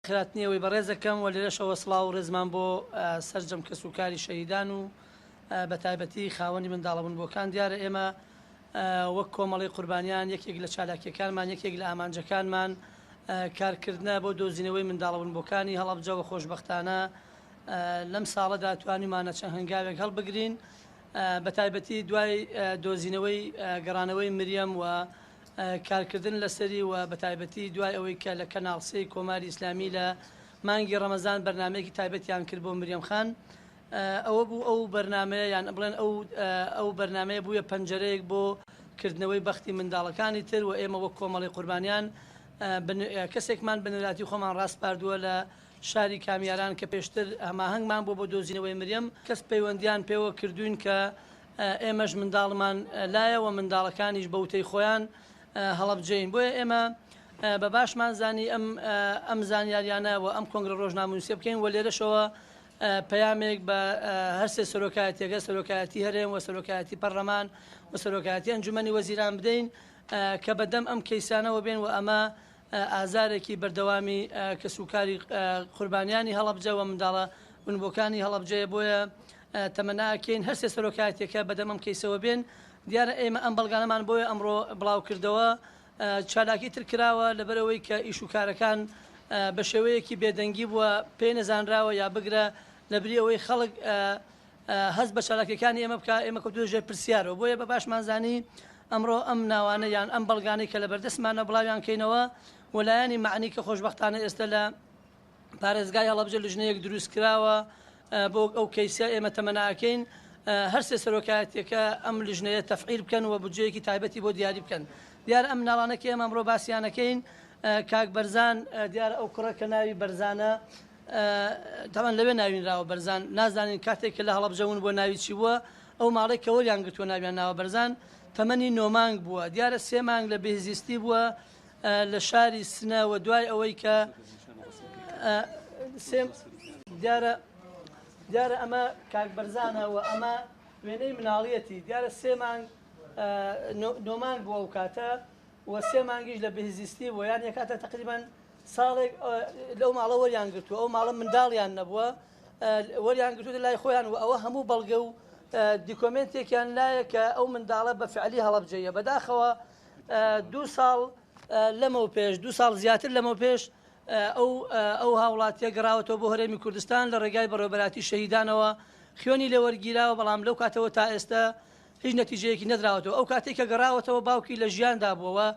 خراتنیەوەی بەڕێزەکەم و لێرەشەوە سڵاو و ڕێزمان بۆ سەرجەم کەس و کاری شەهیدان و بە تایبەتی خاوەنی منداڵەبوونبووەکان. دیارە ئێمە وەک کۆمەڵی قوربانیان یەکێک لە چالاکیەکانمان، یەکێک لە ئامانجەکانمان کارکردنە بۆ دۆزینەوەی منداڵەبوونبووەکانی هەڵەبجە و خۆشبەختانە لەم ساڵەدا توانیمانە چەند هەنگاوێک هەڵبگرین، بە تایبەتی دوای دۆزینەوەی گەڕانەوەی مریەم و کارکردن لەسەری و بە تایبەتی دوای ئەوەی کە لە کەناڵسەی کۆماری ئیسلامی لە مانگی ڕەمەزان بەرنمەیەکی تایبەتیان کرد بۆ مریەم خان. ئەوە بوو ئەو بەرنمەیە یان بڵێن ئەو بەرنمەیە بووە پەنجەرەیەک بۆ کردنەوەی بەختی منداڵەکانی تر و ئێمە وەک کۆمەڵی قوربانیان کەسێکمان بنراتی خۆمان ڕاستپاردووە لە شاری کامیاران کە پێشتر هەماهەنگمان بۆ دۆزینەوەی مریەم. کەس پەیوەندیان پێوە کردوین کە ئێمەش منداڵمان لایەوە منداڵەکانیش بەوتەی خۆیان هەڵەبجەین. بۆیە ئێمە بە باشمان زانی ئەم زانیاریانە و ئەم کۆنگرە ڕۆژنامەنووسیە بکەین و لێرەشەوە پەیامێک بە هەرسێ سەرۆکایەتیەکە، سەرۆکایەتی هەرێم و سەرۆکایەتی پەرلەمان و سەرۆکایەتی ئەنجومەنی وەزیران بدەین کە بەدەم ئەم کەیسانەوە بێن و ئەمە ئازارێکی بەردەوامی کەسوکاری قوربانیانی هەڵەبجە و منداڵە بوونبووەکانی هەڵەبجەیە. بۆیە تەمەناکەین هەرسێ سەرۆکایەتیەکە بەدەم ئەم کەیسەوە بێن. دیارە ئێمە ئەم بەڵگانەمان بۆیە ئەمڕۆ بڵاو کردەوە. چالاکی تر کراوە لەبەرەوەی کە ئیشوکارەکان بە شێوەیەکی بێدەنگی بووە، پێی نەزانراوە یا بگرە لە بری ئەوەی خەڵک هەست بە چالاکیەکانی ئێمە بکە، ئێمە کەوتووە ژێر پرسیارەوە. بۆیە بە باشمان زانی ئەمڕۆ ئەم ناوانە یان ئەم بەڵگانەی کە لە بەردەستمانە بڵاویان کەینەوە وەلایانی معنی کە خۆشبەختانە ئێستا لە پارێزگای هەڵەبجە لیژنەیەک دروست کراوە بۆ ئەو کەیسە. ئێمە تەمەناکەین هەرسێ سەرۆکایەتیەکە ئەم لیژنەیە تەفعیل بکەن و بودجەیەکی تایبەتی بۆ دیاری بکەن. دیارە ئەم ناڵانەکە ئێمە ئەمڕۆ باسییانەکەین. کاک بەرزان دیارە ئەو کوڕە کە ناوی بەرزانە تاوان لەوێ ناوینراوە بەرزان، نازانین کاتێک کە لە هەڵەبجەون بۆ ناوی چی بووە. ئەو ماڵی کە وەریان گرتووە ناویان ناوە بەرزان، تەمەنی 9 مانگ بووە. دیارە 3 مانگ لە بێزیستی بووە لە شاری سنە و دوای ئەوەی کە دیارە ئەمە کاک بەرزانە و ئەمە وێنەی مناڵیەتی. دیارە 3 مانگ 9 مانگ بووە ئەو کاتە و 3 مانگیش لە بێزیستی بووە، یان یەکاتە تقریبان ساڵێک لەو ماڵە وەریان گرتووە. ئەو ماڵە منداڵیان نەبووە، وەریان گرتووە لای خۆیان و ئەوە هەموو بەڵگە و دیکۆمنتێکیان لایە کە ئەو منداڵە بە فعلی هەڵەبجەیە. بەداخەوە 2 ساڵ لەمەوە پێش، 2 ساڵ زیاتر لەمەوە پێش ئەو هاوڵاتیە گەڕاوەتەوە بۆ هەرێمی کوردستان لە ڕێگای بەڕێوەبەراتی شەهیدانەوە، خوێنی لێ وەرگیراوە، بەڵام لەو کاتەوە تا ئێستا هیچ نەتیجەیەکی نەدراوەتەوە. ئەو کاتێک کە گەڕاوەتەوە باوکی لە ژیاندا بووەوە،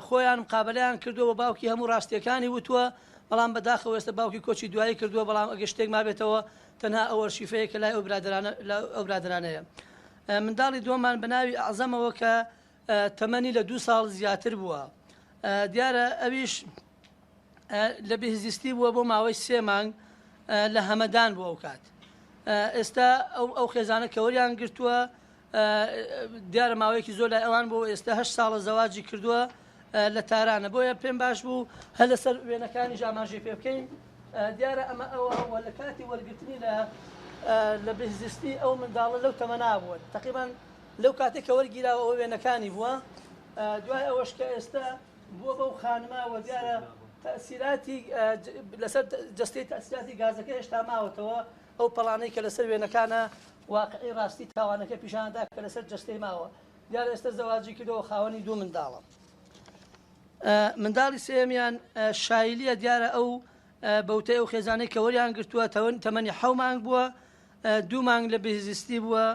خۆیان مقابلەیان کردووە، باوکی هەموو ڕاستیەکانی وتووە، بەڵام بەداخەوە ئێستا باوکی کۆچی دوایی کردووە، بەڵام ئەگە شتێک مابێتەوە تەنها ئەوە شیفەیە کە لای ئەو برادرانەیە. منداڵی دووەمان بە ناوی ئەعزەمەوە کە تەمەنی لە 2 ساڵ زیاتر بووە. دیارە ئەویش لە بێزیستی بووە بۆ ماوەی 3 مانگ لە هەمەدان بووە ئەو کات. ئێستا ئەو خێزانە کە وەریان گرتووە دیارە ماوەیەکی زۆر لای ئەوان بۆ ئێستا 8 ساڵە زەواجی کردووە لە تارانە. بۆیە پێم باش بوو هەر لەسەر وێنەکانی ئاماژەی پێ بکەین. دیارە ئەمە ئەوە لە کاتی وەرگرتنی لە بێزیستی ئەو منداڵە لەو تەمەنا بووە، تقریبان لەو کاتێک کە وەرگیراوە ئەو وێنەکانی بووە. دوای ئەوەش کە ئێستا بووە بەو خانماوە، دیارە تەسیراتی لەسەر جستەی تەسیراتی گازەکە هێشتا ماوەتەوە. ئەو پەڵانەی کە لەسەر وێنەکانە واقعی ڕاستی تاوانەکە پیشاندا کە لەسەر جستەی ماوە. دیارە ئێستا زەواجی کردەوە، خاوەنی 2 منداڵە. منداڵی سێمیان شایلیە. دیارە ئەو بەوتەی ئەو خێزانەی کە وەریان گرتووە تەمەنی 7 مانگ بووە، 2 مانگ لە بێزیستی بووە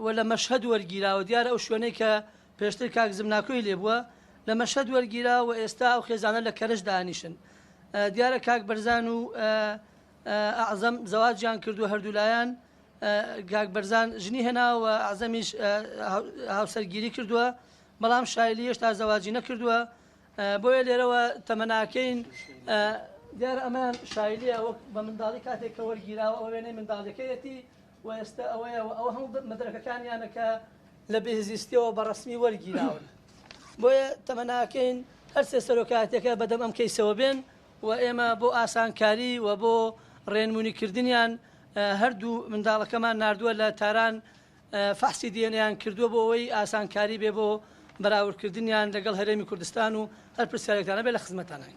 و لە مەشهەد وەرگیراوە. دیارە ئەو شوێنەی کە پێشتر کاک زمناکۆی لێ بووە لە مەشهەد وەرگیراوە، ئێستا ئەو خێزانە لە کەرەش دانیشن. دیارە کاک بەرزان و ئەعزەم زەواجیان کردووە هەردوولایان. کاک بەرزان ژنی هێناوە، ئەعزەمیش هاوسەرگیری کردووە، بەڵام شایلی هێشتا زەواجی نەکردووە. بۆیە لێرەوە تەمەناکەین. دیارە ئەمان شایلیە وەک بە منداڵی کاتێک کە وەرگیراوە ئەو وێنەی منداڵەکەیەتی و ئێستا ئەوەیە ئەوە هەموو مەدرەکەکانیانە کە لە بێزیستیەوە بەڕەسمی وەرگیراون. بۆیە تەمەناکەین هەرسێ سەرۆکایەتەکە بەدەم ئەم کەیسەوە بێن و ئێمە بۆ ئاسانکاری و بۆ ڕێنمونیکردنیان هەردوو منداڵەکەمان ناردووە لە تاران، فەحسی دیێنەیان کردووە بۆ ئەوەی ئاسانکاری بێ بۆ بەراوردکردنیان لەگەڵ هەرێمی کوردستان و هەر پرسیارێکتانە بێ لە خزمەتانە.